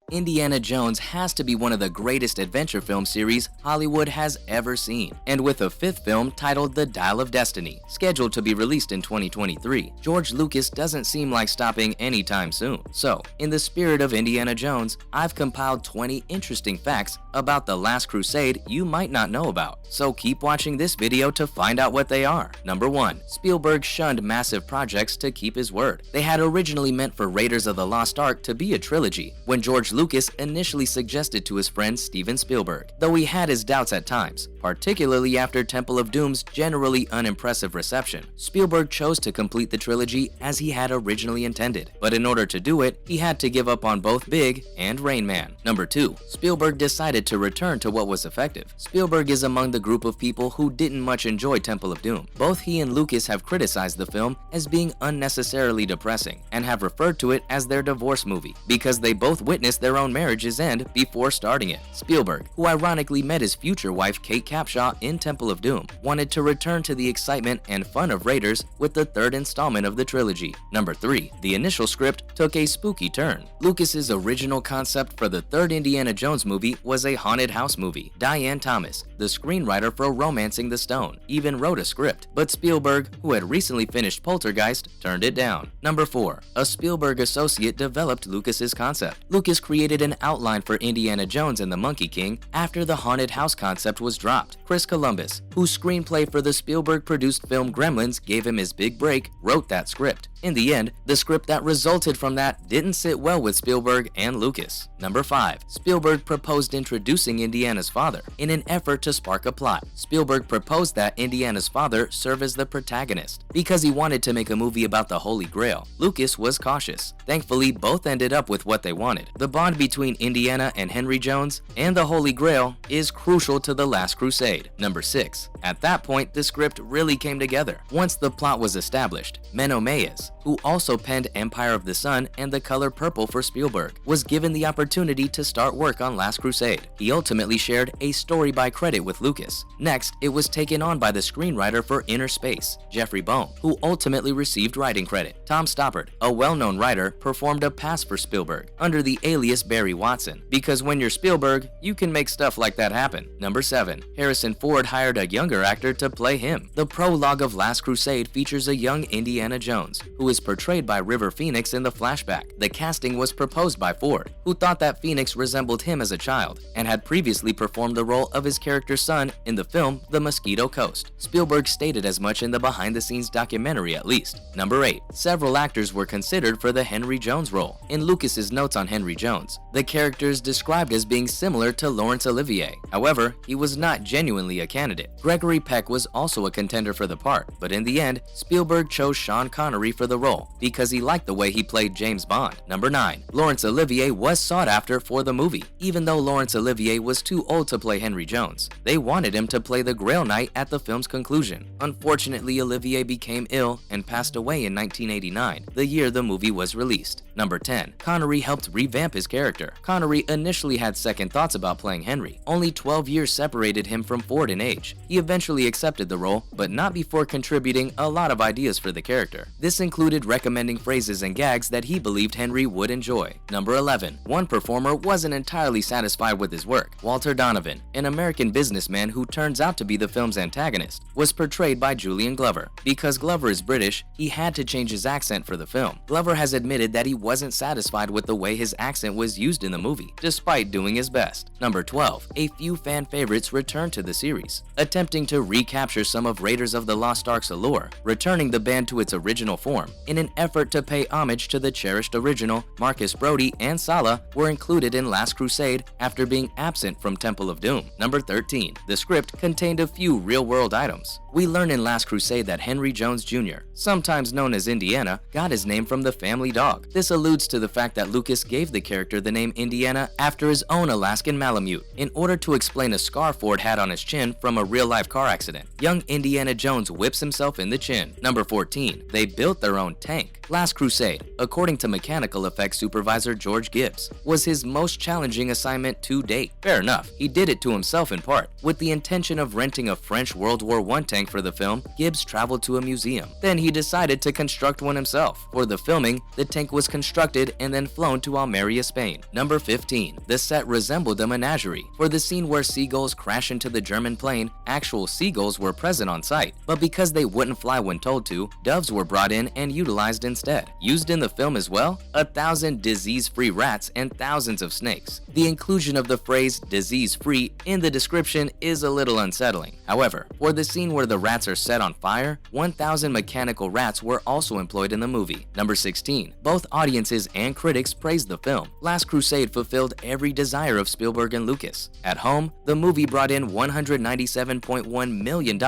Indiana Jones has to be one of the greatest adventure film series Hollywood has ever seen, and with a fifth film titled The Dial of Destiny, scheduled to be released in 2023, George Lucas doesn't seem like stopping anytime soon. So, in the spirit of Indiana Jones, I've compiled 20 interesting facts about The Last Crusade you might not know about. So keep watching this video to find out what they are. Number 1. Spielberg shunned massive projects to keep his word. They had originally meant for Raiders of the Lost Ark to be a trilogy, when George Lucas initially suggested to his friend Steven Spielberg, though he had his doubts at times, particularly after Temple of Doom's generally unimpressive reception. Spielberg chose to complete the trilogy as he had originally intended, but in order to do it, he had to give up on both Big and Rain Man. Number 2. Spielberg decided to return to what was effective. Spielberg is among the group of people who didn't much enjoy Temple of Doom. Both he and Lucas have criticized the film as being unnecessarily depressing and have referred to it as their divorce movie because they both witnessed their own marriage's end before starting it. Spielberg, who ironically met his future wife Kate Capshaw in Temple of Doom, wanted to return to the excitement and fun of Raiders with the third installment of the trilogy. Number 3. The initial script took a spooky turn. Lucas's original concept for the third Indiana Jones movie was a haunted house movie. Diane Thomas, the screenwriter for Romancing the Stone, even wrote a script, but Spielberg, who had recently finished Poltergeist, turned it down. Number 4. A Spielberg associate developed Lucas's concept. Lucas created an outline for Indiana Jones and the Monkey King after the haunted house concept was dropped. Chris Columbus, whose screenplay for the Spielberg-produced film Gremlins gave him his big break, wrote that script. In the end, the script that resulted from that didn't sit well with Spielberg and Lucas. Number 5. Spielberg proposed introducing Indiana's father in an effort to spark a plot. Spielberg proposed that Indiana's father serve as the protagonist because he wanted to make a movie about the Holy Grail. Lucas was cautious. Thankfully, both ended up with what they wanted. The bond between Indiana and Henry Jones and the Holy Grail is crucial to The Last Crusade. Number 6. At that point, the script really came together. Once the plot was established, Menno Meyjes, who also penned Empire of the Sun and The Color Purple for Spielberg, was given the opportunity to start work on Last Crusade. He ultimately shared a story by credit with Lucas. Next, it was taken on by the screenwriter for Inner Space, Jeffrey Boam, who ultimately received writing credit. Tom Stoppard, a well-known writer, performed a pass for Spielberg under the alias Barry Watson, because when you're Spielberg, you can make stuff like that happen. Number 7. Harrison Ford hired a younger actor to play him. The prologue of Last Crusade features a young Indiana Jones, who is portrayed by River Phoenix in the flashback. The casting was proposed by Ford, who thought that Phoenix resembled him as a child and had previously performed the role of his character's son in the film The Mosquito Coast. Spielberg stated as much in the behind-the-scenes documentary at least. Number 8. Several actors were considered for the Henry Jones role. In Lucas's notes on Henry Jones, the character is described as being similar to Laurence Olivier. However, he was not genuinely a candidate. Gregory Peck was also a contender for the part, but in the end, Spielberg chose Sean Connery for the role because he liked the way he played James Bond. Number 9. Laurence Olivier was sought after for the movie. Even though Laurence Olivier was too old to play Henry Jones, they wanted him to play the Grail Knight at the film's conclusion. Unfortunately, Olivier became ill and passed away in 1989, the year the movie was released. Number 10. Connery helped revamp his character. Connery initially had second thoughts about playing Henry. Only 12 years separated him from Ford in age. He eventually accepted the role, but not before contributing a lot of ideas for the character. This included recommending phrases and gags that he believed Henry would enjoy. Number 11. One performer wasn't entirely satisfied with his work. Walter Donovan, an American businessman who turns out to be the film's antagonist, was portrayed by Julian Glover. Because Glover is British, he had to change his accent for the film. Glover has admitted that he wasn't satisfied with the way his accent was used in the movie, despite doing his best. Number 12. A few fan favorites returned to the series, attempting to recapture some of Raiders of the Lost Ark's allure, returning the band to its original form. In an effort to pay homage to the cherished original, Marcus Brody and Sala were included in Last Crusade after being absent from Temple of Doom. Number 13. The script contained a few real-world items. We learn in Last Crusade that Henry Jones Jr., sometimes known as Indiana, got his name from the family dog. This alludes to the fact that Lucas gave the character the name Indiana after his own Alaskan Malamute, in order to explain a scar Ford had on his chin from a real-life car accident. Young Indiana Jones whips himself in the chin. Number 14. They built their own tank. Last Crusade, according to mechanical effects supervisor George Gibbs, was his most challenging assignment to date. Fair enough, he did it to himself in part. With the intention of renting a French World War I tank for the film, Gibbs traveled to a museum. Then he decided to construct one himself. For the filming, the tank was constructed and then flown to Almeria Space Spain. Number 15. The set resembled a menagerie. For the scene where seagulls crash into the German plane, actual seagulls were present on site, but because they wouldn't fly when told to, doves were brought in and utilized instead. Used in the film as well, 1,000 disease-free rats and thousands of snakes. The inclusion of the phrase disease-free in the description is a little unsettling. However, for the scene where the rats are set on fire, 1,000 mechanical rats were also employed in the movie. Number 16. Both audiences and critics praised the film. Last Crusade fulfilled every desire of Spielberg and Lucas. At home, the movie brought in $197.1 million,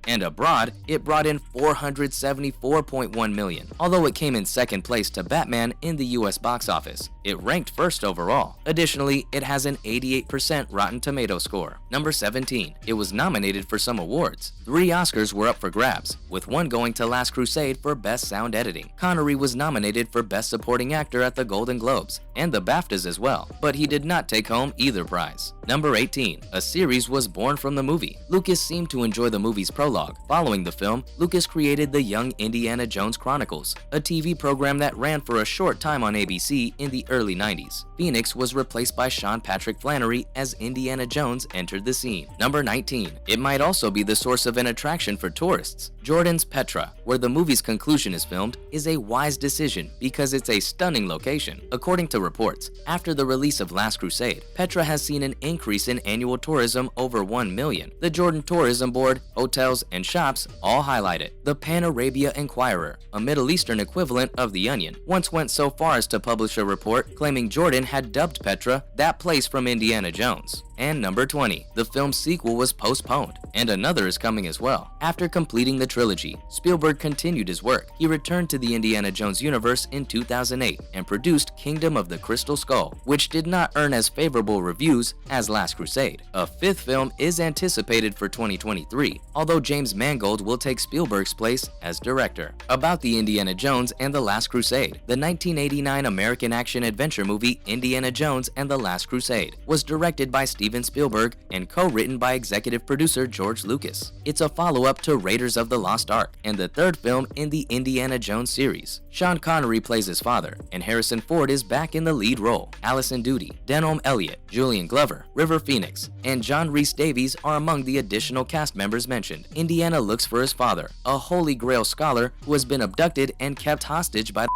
and abroad, it brought in $474.1 million, although it came in second place to Batman in the US box office. It ranked first overall. Additionally, it has an 88% Rotten Tomato score. Number 17. It was nominated for some awards. 3 Oscars were up for grabs, with one going to Last Crusade for Best Sound Editing. Connery was nominated for Best Supporting Actor at the Golden Globes, and the BAFTAs as well, but he did not take home either prize. Number 18. A series was born from the movie. Lucas seemed to enjoy the movie's prologue. Following the film, Lucas created the Young Indiana Jones Chronicles, a TV program that ran for a short time on ABC in the early 90s. Phoenix was replaced by Sean Patrick Flannery as Indiana Jones entered the scene. Number 19. It might also be the source of an attraction for tourists. Jordan's Petra, where the movie's conclusion is filmed, is a wise decision because it's a stunning location. According to reports, after the release of Last Crusade, Petra has seen an increase in annual tourism over 1 million. The Jordan Tourism Board, hotels, and shops all highlight it. The Pan Arabia Inquirer, a Middle Eastern equivalent of The Onion, once went so far as to publish a report claiming Jordan had dubbed Petra that place from Indiana Jones. And number 20. The film's sequel was postponed, and another is coming as well. After completing the trilogy, Spielberg continued his work. He returned to the Indiana Jones universe in 2008 and produced Kingdom of the Crystal Skull, which did not earn as favorable reviews as Last Crusade. A 5th film is anticipated for 2023, although James Mangold will take Spielberg's place as director. About the Indiana Jones and the Last Crusade. The 1989 American action-adventure movie Indiana Jones and the Last Crusade was directed by Steven Spielberg and co-written by executive producer George Lucas. It's a follow-up to Raiders of the Lost Ark and the 3rd film in the Indiana Jones series. Sean Connery plays his father, and Harrison Ford is back in the lead role. Allison Doody, Denholm Elliott, Julian Glover, River Phoenix, and John Rhys Davies are among the additional cast members mentioned. Indiana looks for his father, a Holy Grail scholar who has been abducted and kept hostage by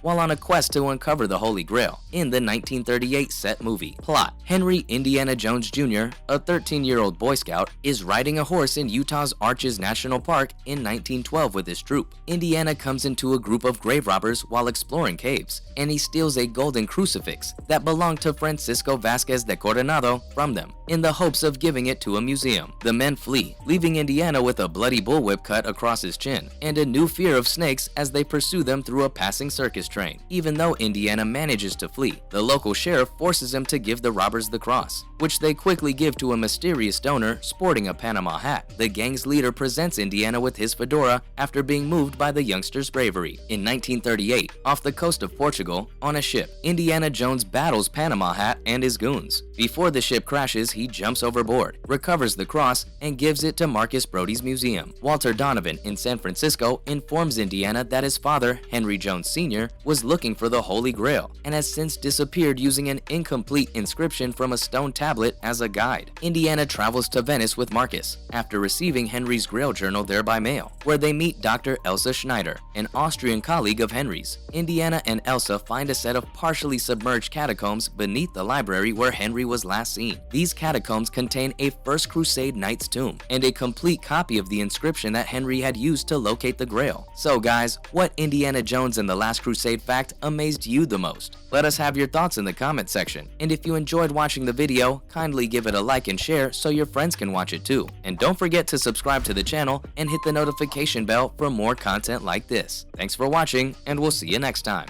while on a quest to uncover the Holy Grail in the 1938 set movie. Plot: Henry Indiana Jones Jr., a 13-year-old Boy Scout, is riding a horse in Utah's Arches National Park in 1912 with his troop. Indiana comes into a group of grave robbers while exploring caves, and he steals a golden crucifix that belonged to Francisco Vasquez de Coronado from them, in the hopes of giving it to a museum. The men flee, leaving Indiana with a bloody bullwhip cut across his chin, and a new fear of snakes as they pursue them through a passing circus train. Even though Indiana manages to flee, the local sheriff forces him to give the robbers the cross, which they quickly give to a mysterious donor sporting a Panama hat. The gang's leader presents Indiana with his fedora after being moved by the youngster's bravery. In 1938, off the coast of Portugal, on a ship, Indiana Jones battles Panama Hat and his goons. Before the ship crashes, he jumps overboard, recovers the cross, and gives it to Marcus Brody's museum. Walter Donovan in San Francisco informs Indiana that his father, Henry Jones Sr., was looking for the Holy Grail and has since disappeared using an incomplete inscription from a stone tablet as a guide. Indiana travels to Venice with Marcus after receiving Henry's Grail journal there by mail, where they meet Dr. Elsa Schneider, an Austrian colleague of Henry's. Indiana and Elsa find a set of partially submerged catacombs beneath the library where Henry was last seen. These catacombs contain a First Crusade knight's tomb and a complete copy of the inscription that Henry had used to locate the Grail. So guys, what Indiana Jones and the Last Crusade fact amazed you the most? Let us have your thoughts in the comment section. And if you enjoyed watching the video, kindly give it a like and share so your friends can watch it too. And don't forget to subscribe to the channel and hit the notification bell for more content like this. Thanks for watching, and we'll see you next time.